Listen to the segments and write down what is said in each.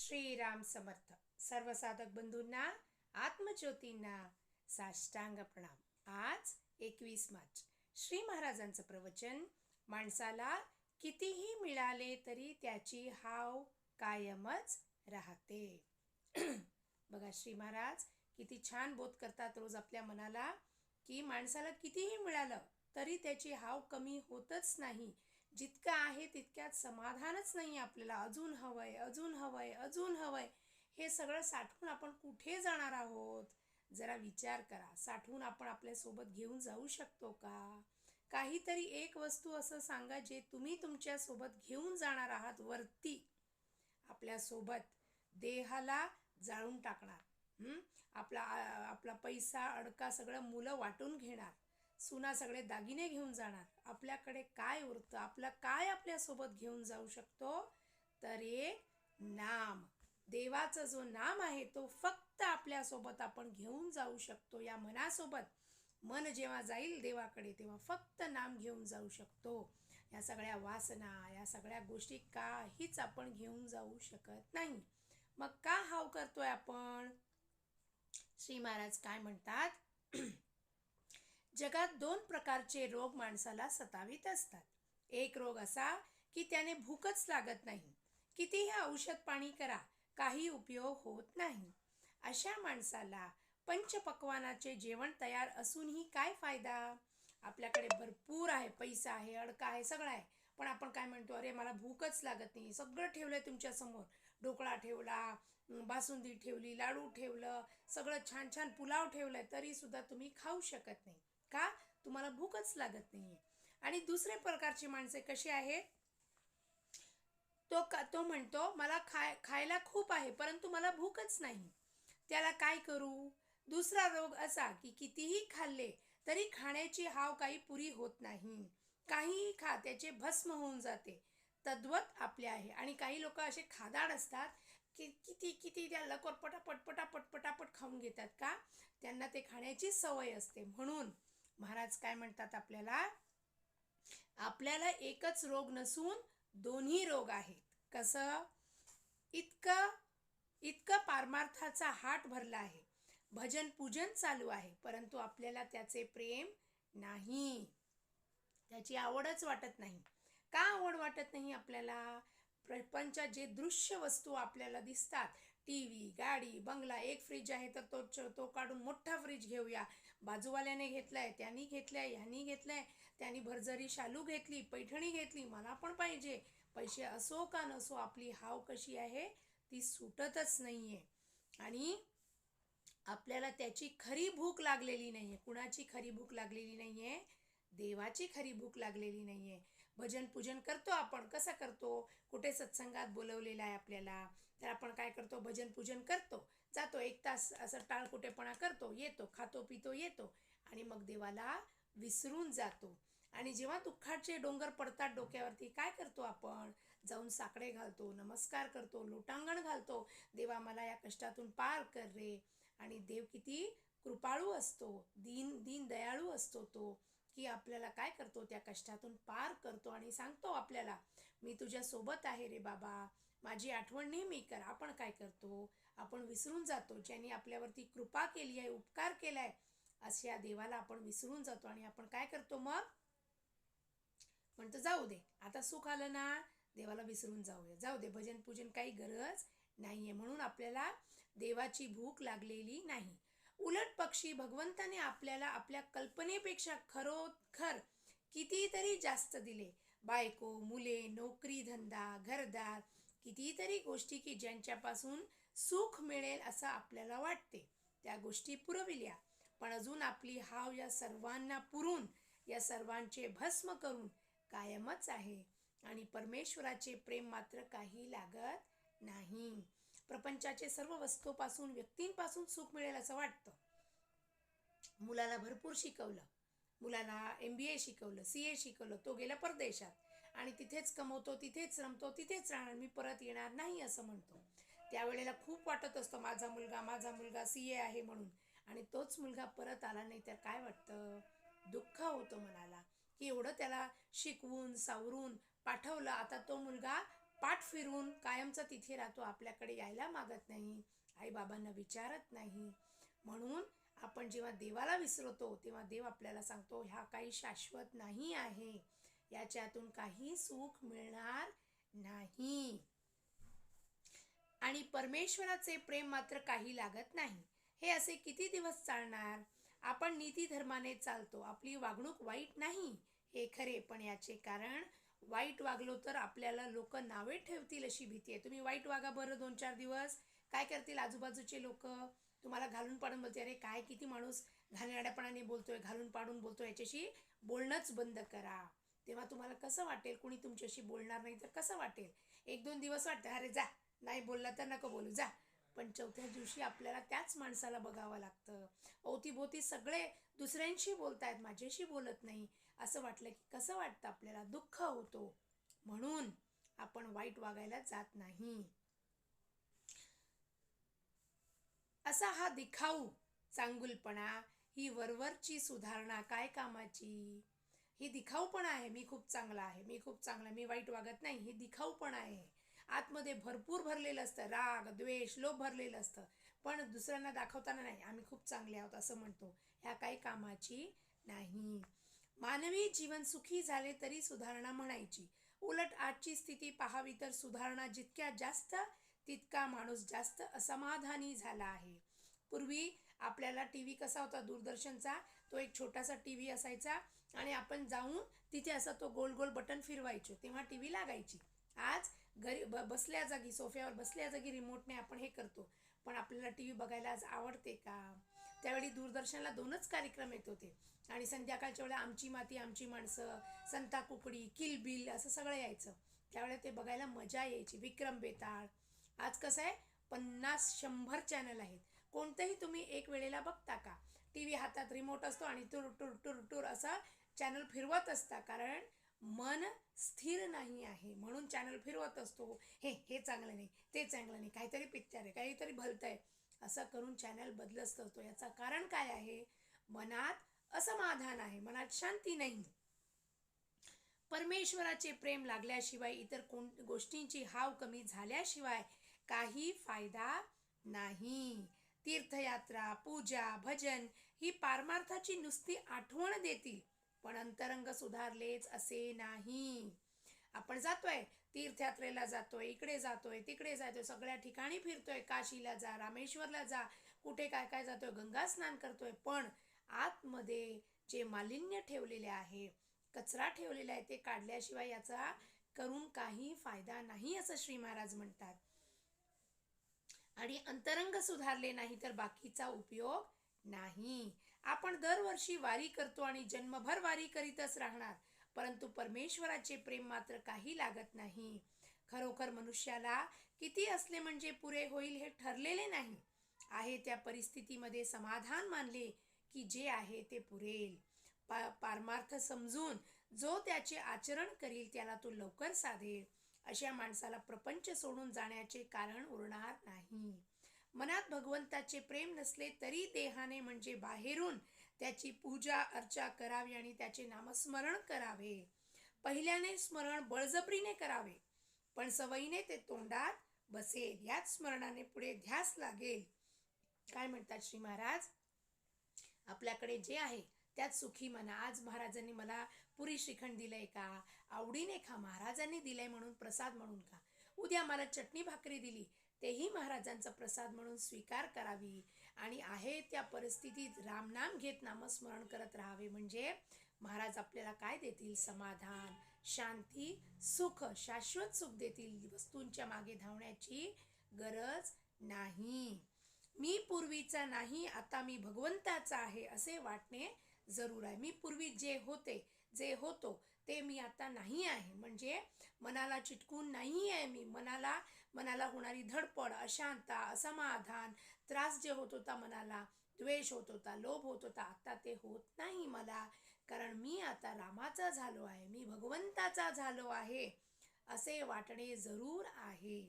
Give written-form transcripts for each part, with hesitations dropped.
श्रीराम समर्थ. सर्व साधक बंधूंना, आत्मज्योतींना साष्टांग प्रणाम. आज 21 मार्च. श्री महाराजांचं प्रवचन. माणसाला कितीही मिळाले तरी त्याची हाव कायमच राहते. बघा, श्री महाराज किती छान बोध करतात रोज आपल्या मनाला, की माणसाला कितीही मिळालं तरी त्याची हाव कमी होतच नाही. जितकं आहे तितक्यात समाधानच नाही. आपल्याला अजून हवंय, अजून हवंय, अजून हवंय. हे सगळं साठवून आपण कुठे जाणार आहोत? जरा विचार करा. साठवून आपण आपल्यासोबत घेऊन जाऊ शकतो का? काहीतरी एक वस्तू असं सांगा जे तुम्ही तुमच्यासोबत घेऊन जाणार आहात वरती आपल्यासोबत. देहाला जाळून टाकणार. आपला पैसा अडका सगळं मुलं वाटून घेणार. सुना सगळे दागिने घेऊन जाणार. आपल्याकडे काय उरतं? आपलं काय आपल्यासोबत घेऊन जाऊ शकतो? तर एक नाम, देवाचं जो नाम आहे तो फक्त आपल्यासोबत आपण घेऊन जाऊ शकतो. या मनासोबत मन जेव्हा जाईल देवाकडे तेव्हा फक्त नाम घेऊन जाऊ शकतो. या सगळ्या वासना, या सगळ्या गोष्टी काहीच आपण घेऊन जाऊ शकत नाही. मग का हाव करतोय आपण? श्री महाराज काय म्हणतात? जगात 2 प्रकारचे रोग माणसाला सतावित असतात. एक रोग असा की त्याने भूकच लागत नाही. कितीही औषध पाणी करा, काही उपयोग होत नाही. अशा माणसाला पंचपक्वानाचे जेवण तयार असूनही काय फायदा? आपल्याकडे भरपूर आहे, पैसा आहे, अडका आहे, सगळं आहे. पण आपण काय म्हणतो? अरे मला भूकच लागत नाही. सगळं ठेवलंय तुमच्यासमोर. ढोकळा ठेवला, बासुंदी ठेवली, लाडू ठेवलं, सगळं छान छान पुलाव ठेवलाय, तरी सुद्धा तुम्ही खाऊ शकत नाही. का? तुम्हाला भूकच लागत नाहीये. आणि दुसरे प्रकारची माणसे कशी आहेत? तो म्हणतो मला खायला खूप आहे परंतु मला भूकच नाही. त्याला काय करू? दुसरा रोग असा की कितीही खाल्ले तरी खाण्याची हाव काही पुरी होत नाही. काहीही खा त्याचे भस्म होऊन जाते. तद्वत आपले आहे. आणि काही लोक असे खादाड असतात की किती किती त्या लवकर पटापट खाऊन घेतात. का? त्यांना ते खाण्याची सवय असते. म्हणून महाराज काय म्हणतात आपल्याला? आपल्याला एकच रोग नसून दोन्ही रोग आहेत. कसं? इतकं पारमार्थाचा हाट भरला आहे, भजन पूजन चालू आहे, परंतु आपल्याला त्याचे प्रेम नाही, त्याची आवडच वाटत नाही. का आवड वाटत नाही आपल्याला? प्रपंचात जे दृश्य वस्तू आपल्याला दिसतात, टीव्ही, गाडी, बंगला, एक फ्रीज आहे तर तो काढून मोठा फ्रीज घेऊया. बाजूवाल्याने घेतलाय, त्यांनी घेतलाय, ह्यांनी घेतलाय, त्यांनी भरजरी शालू घेतली, पैठणी घेतली, मला पण पाहिजे. पैसे असो का नसो आपली हाव कशी आहे ती सुटतच नाहीये. आणि आपल्याला त्याची खरी भूक लागलेली नाहीये. कुणाची खरी भूक लागलेली नाहीये? देवाची खरी भूक लागलेली नाहीये. भजन पूजन करतो आपण. कसं करतो? कुठे सत्संगात बोलवलेला आहे आपल्याला, तर आपण काय करतो? भजन पूजन करतो, जातो, 1 तास असं टाळकुटेपणा करतो, येतो, खातो पितो येतो आणि मग देवाला विसरून जातो. आणि जेव्हा दुःखाचे डोंगर पडतात डोक्यावरती, काय करतो आपण? जाऊन साकडे घालतो, नमस्कार करतो, लोटांगण घालतो, देवा मला या कष्टातून पार कर रे. आणि देव किती कृपाळू असतो, दीन दयाळू असतो तो, की आपल्याला काय करतो? त्या कष्टातून पार करतो आणि सांगतो आपल्याला, मी तुझ्या सोबत आहे रे बाबा, माझी आठवण नेहमी कर. आपण काय करतो? आपण विसरून जातो. ज्यांनी आपल्यावरती कृपा केली आहे, उपकार केलाय, अशा देवाला आपण विसरून जातो. आणि आपण काय करतो मग? म्हणतो जाऊ दे, आता सुख आलं ना, देवाला विसरून जाऊया, जाऊ दे, भजन पूजन काही गरज नाहीये. म्हणून आपल्याला देवाची भूक लागलेली नाही. उलट पक्षी भगवंताने आपल्याला आपल्या कल्पनेपेक्षा खरोखर कितीतरी जास्त दिले. बायको, मुले, नोकरी, धंदा, घरदार, कितीतरी गोष्टी की ज्यांच्यापासून सुख मिळेल असं आपल्याला वाटते. त्या गोष्टी पुरविल्या, पण अजून आपली हाव या सर्वांना पुरून, या सर्वांचे भस्म करून कायमच आहे. आणि परमेश्वराचे प्रेम मात्र काही लागत नाही. प्रपंचाचे सर्व वस्तूपासून, व्यक्तींपासून सुख मिळेल असं वाटतं. मुलाला भरपूर शिकवलं, मुलाला MBA शिकवलं, CA शिकवलं, तो गेला परदेशात आणि तिथेच कमवतो, तिथेच रमतो, तिथेच राहणार, मी परत येणार नाही असं म्हणतो. त्यावेळेला खूप वाटत असतं माझा मुलगा CA आहे म्हणून. आणि तोच मुलगा परत आला नाही तर काय वाटतं? दुःख होतं मनाला, की एवढं त्याला शिकवून सावरून पाठवलं, आता तो मुलगा पाठ फिरून कायमचा तिथे राहतो, आपल्याकडे यायला मागत नाही, आईबाबांना विचारत नाही. म्हणून आपण जेव्हा देवाला विसरतो तेव्हा देव आपल्याला सांगतो ह्या काही शाश्वत नाही आहे, याच्यातून काही सुख मिळणार नाही. आणि परमेश्वराचे प्रेम मात्र काही लागत नाही. हे असे किती दिवस चालणार? आपण नीती धर्माने चालतो, आपली वागणूक वाईट नाही हे खरे, पण याचे कारण वाईट वागलो तर आपल्याला लोक नावे ठेवतील अशी भीती आहे. तुम्ही वाईट वागा बरं 2-4 दिवस, काय करतील आजूबाजूचे लोक? तुम्हाला घालून पाडून बोलते, अरे काय किती माणूस घाणेरड्यापणाने बोलतोय, घालून पाडून बोलतोय, याच्याशी बोलणंच बंद करा. तेव्हा तुम्हाला कसं वाटेल? कुणी तुमच्याशी बोलणार नाही तर कसं वाटेल? 1-2 दिवस वाटतं, अरे जा, नाही बोलला तर नको बोलू, जा. पण चौथ्या दिवशी आपल्याला त्याच माणसाला बघावं लागतं. अवतीभोवती सगळे दुसऱ्यांशी बोलतायत, माझ्याशी बोलत नाही, असं वाटलं की कसं वाटतं आपल्याला? दुःख होतो. म्हणून आपण वाईट वागायला जात नाही. असा हा दिखाऊ चांगुलपणा, ही वरवरची सुधारणा काय कामाची? ही दिखाऊपणा आहे. मी खूप चांगला आहे, मी खूप चांगला, मी वाईट वागत नाही, ही दिखाऊपणा आहे. आतमध्ये भरपूर भरलेलं असतं, राग द्वेष लोभ भरलेलं असतं, पण दुसऱ्यांना दाखवताना नाही आम्ही खूप चांगले आहोत असं म्हणतो, ह्या काही कामाची नाही. मानवी जीवन सुखी झाले तरी सुधारणा म्हणायची. उलट आजची स्थिती पाहावी तर सुधारणा जितक्या जास्त तितका माणूस जास्त असमाधानी झाला आहे. पूर्वी आपल्याला टी व्ही कसा होता, दूरदर्शनचा, तो एक छोटासा टी व्ही असायचा आणि आपण जाऊन तिथे असं तो गोल गोल बटन फिरवायचो, तेव्हा टी व्ही लागायची. आज घरी बसल्या जागी, सोफ्यावर बसल्या जागी रिमोटने आपण हे करतो. पण आपल्याला टी व्ही बघायला आज आवडते का? त्यावेळी दूरदर्शनला 2च कार्यक्रम येत होते आणि संध्याकाळच्या वेळेला आमची माती आमची माणसं, संता कुकडी, किलबिल असं सगळं यायचं. त्यावेळेला ते बघायला मजा यायची. विक्रम बेताळ. आज कसं आहे, 50-100 चॅनल आहेत. कोणतंही तुम्ही एक वेळेला बघता का? टी व्ही हातात रिमोट असतो आणि टूर टूर टूर टूर असा चॅनल फिरवत असता, कारण मन स्थिर नाही आहे म्हणून चॅनल फिरवत असतो. हे चांगलं नाही, ते चांगलं नाही, काहीतरी पिक्चर आहे, काहीतरी भलतंय, असं करून चॅनल बदलत असतो. याचं कारण काय आहे? मनात असमाधान आहे, मनात शांती नाही. परमेश्वराचे प्रेम लागल्याशिवाय, इतर गोष्टींची हाव कमी झाल्याशिवाय काही फायदा नाही. तीर्थयात्रा, पूजा, भजन ही पारमार्थाची नुसती आठवण देतील, पण अंतरंग सुधारलेच असे नाही. आपण जातोय, तीर्थयात्रेला जातोय, इकडे जातोय, तिकडे जातोय, सगळ्या ठिकाणी फिरतोय, काशीला जा, रामेश्वरला जा, कुठे काय काय जातोय, गंगा स्नान करतोय, पण आतमध्ये जे मालिन्य ठेवलेले आहे, कचरा ठेवलेला आहे, ते काढल्याशिवाय याचा करून काही फायदा नाही असं श्री महाराज म्हणतात. आणि अंतरंग सुधारले नाही तर बाकीचा उपयोग नाही. आपण दरवर्षी वारी करतो आणि जन्मभर वारी करीतच राहणार, परंतु परमेश्वराचे प्रेम मात्र काही लागत नाही. खरोखर मनुष्याला किती असले म्हणजे पुरे होईल हे ठरलेले नाही. आहे त्या परिस्थितीमध्ये समाधान मानले की जे आहे ते पुरेल. पारमार्थ समजून जो त्याचे आचरण करील त्याला तो लवकर साधेल. अशा माणसाला प्रपंच सोडून जाण्याचे कारण उरणार नाही. मनात भगवंताचे प्रेम नसले तरी देहाने म्हणजे बाहेरून त्याची पूजा अर्चा करावी आणि त्याचे नामस्मरण करावे. पहिल्याने स्मरण बळजबरीने करावे, पण सवयीने ते तोंडात बसेल. याच स्मरणाने पुढे ध्यास लागेल. काय म्हणतात श्री महाराज? आपल्याकडे जे आहे त्यात सुखी म्हणा. आज महाराजांनी मला पुरी श्रीखंड दिलंय का? आवडीने खा. महाराजांनी दिलंय म्हणून प्रसाद म्हणून खा. उद्या मला चटणी भाकरी दिली, तेही महाराजांचा प्रसाद म्हणून स्वीकार करावी आणि आहे त्या परिस्थितीत रामनाम घेत नामस्मरण करत राहावे. म्हणजे महाराज आपल्याला काय देतील? समाधान, शांती, सुख, शाश्वत सुख देतील. वस्तूंच्या मागे धावण्याची गरज नाही. मी पूर्वीचा नाही, आता मी भगवंताचा आहे असे वाटणे जरूर आहे. मी पूर्वी जे होते, जे होतो ते मी आता नाही आहे, म्हणजे मनाला चिटकून नाही आहे मी. मनाला होणारी धडपड, अशांतता, असमाधान, त्रास जे होत होता मनाला, द्वेष होत होता, लोभ होत होता, आता ते होत नाही मला, कारण मी आता रामाचा झालो आहे, मी भगवंताचा झालो आहे असे वाटणे जरूर आहे.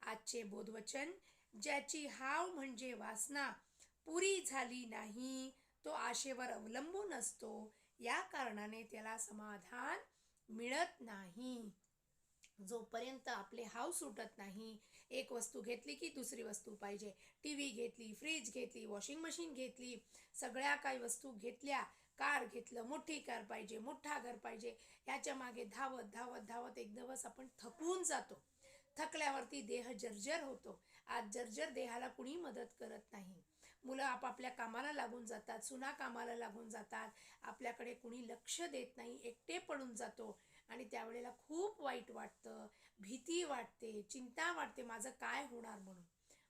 आजचे बोधवचन, ज्याची हाव म्हणजे वासना पुरी झाली नाही तो आशेवर अवलंबून असतो, या कारणाने त्याला समाधान मिळत नाही. जोपर्यंत आपले हाव सुटत नाही, एक वस्तू घेतली की दुसरी वस्तू पाहिजे, टी व्ही घेतली, फ्रीज घेतली, वॉशिंग मशीन घेतली, सगळ्या काही वस्तू घेतल्या, कार घेतलं, मोठी कार पाहिजे, मोठा घर पाहिजे, याच्या मागे धावत धावत धावत एक दिवस आपण थकून जातो. थकल्यावरती देह जर्जर होतो. आज जर्जर देहाला कुणी मदत करत नाही. मुलं आपापल्या कामाला लागून जातात, सुना कामाला लागून जातात, आपल्याकडे कुणी लक्ष देत नाही, एकटे पडून जातो आणि त्यावेळेला खूप वाईट वाटतं, भीती वाटते, चिंता वाटते, माझं काय होणार म्हणून.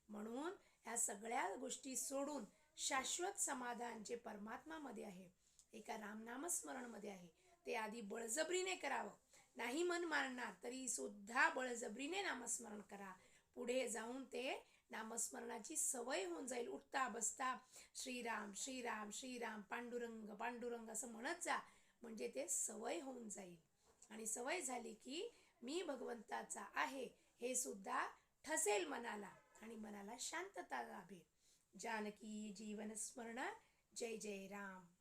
म्हणून ह्या सगळ्या गोष्टी सोडून शाश्वत समाधान जे परमात्मामध्ये आहे, एका रामनामस्मरणमध्ये आहे, ते आधी बळजबरीने करावं. नाही मन मानणार तरी सुद्धा बळजबरीने नामस्मरण करा. पुढे जाऊन ते नामस्मरणाची सवय होऊन जाईल. उठता बसता श्रीराम श्रीराम श्रीराम पांडुरंग पांडुरंग असं म्हणत जा, म्हणजे ते सवय होऊन जाईल. आणि सवय झाली की मी भगवंताचा आहे हे सुद्धा ठसेल मनाला आणि मनाला शांतता लाभेल. जानकी जीवन स्मरण. जय जय राम.